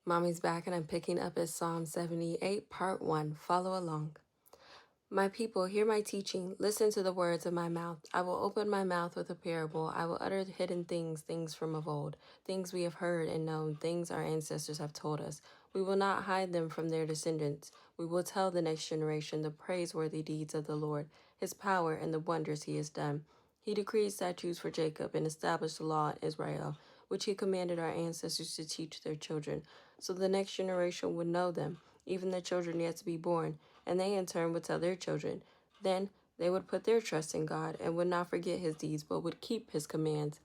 Mommy's back and I'm picking up at Psalm 78, Part 1. Follow along. My people, hear my teaching. Listen to the words of my mouth. I will open my mouth with a parable. I will utter hidden things, things from of old, things we have heard and known, things our ancestors have told us. We will not hide them from their descendants. We will tell the next generation the praiseworthy deeds of the Lord, his power and the wonders he has done. He decreed statutes for Jacob and established a law in Israel, which he commanded our ancestors to teach their children, so the next generation would know them, even the children yet to be born, and they in turn would tell their children. Then they would put their trust in God and would not forget his deeds, but would keep his commands.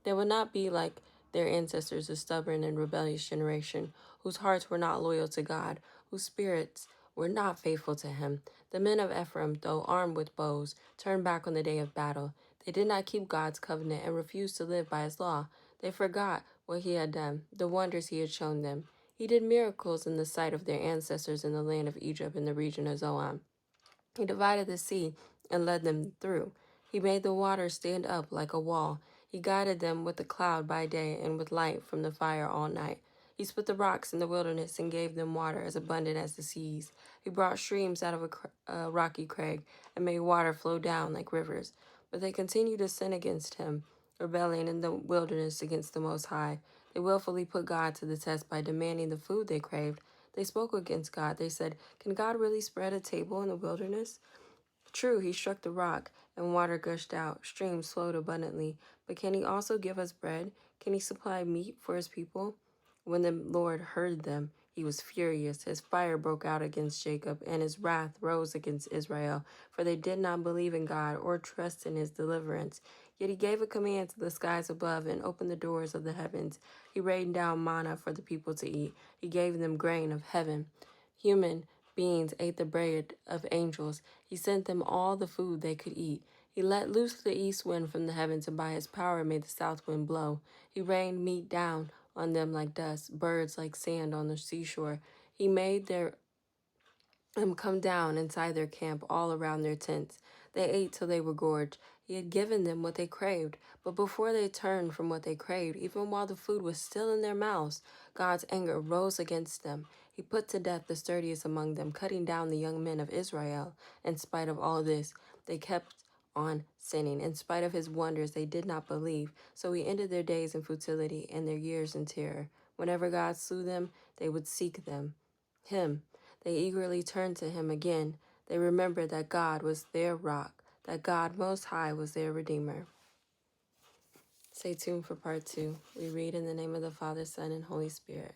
They would not be like their ancestors, a stubborn and rebellious generation, whose hearts were not loyal to God, whose spirits were not faithful to him. The men of Ephraim, though armed with bows, turned back on the day of battle. They did not keep God's covenant and refused to live by his law. They forgot what he had done, the wonders he had shown them. He did miracles in the sight of their ancestors in the land of Egypt in the region of Zoan. He divided the sea and led them through. He made the waters stand up like a wall. He guided them with a cloud by day and with light from the fire all night. He split the rocks in the wilderness and gave them water as abundant as the seas. He brought streams out of a rocky crag and made water flow down like rivers. But they continued to sin against him, rebelling in the wilderness against the Most High. They willfully put God to the test by demanding the food they craved. They spoke against God. They said, "Can God really spread a table in the wilderness?" True, he struck the rock, and water gushed out. Streams flowed abundantly. But can he also give us bread? Can he supply meat for his people? When the Lord heard them, he was furious. His fire broke out against Jacob, and his wrath rose against Israel, for they did not believe in God or trust in his deliverance. Yet he gave a command to the skies above and opened the doors of the heavens. He rained down manna for the people to eat. He gave them grain of heaven. Human beings ate the bread of angels. He sent them all the food they could eat. He let loose the east wind from the heavens, and by his power made the south wind blow. He rained meat down on them like dust, birds like sand on the seashore. He made them come down inside their camp all around their tents. They ate till they were gorged. He had given them what they craved, but before they turned from what they craved, even while the food was still in their mouths, God's anger rose against them. He put to death the sturdiest among them, cutting down the young men of Israel. In spite of all this, they kept on sinning. In spite of his wonders, they did not believe. So he ended their days in futility and their years in terror. Whenever God slew them, they would seek him. They eagerly turned to him again. They remembered that God was their rock, that God Most High was their Redeemer. Stay tuned for part 2. We read in the name of the Father, Son, and Holy Spirit.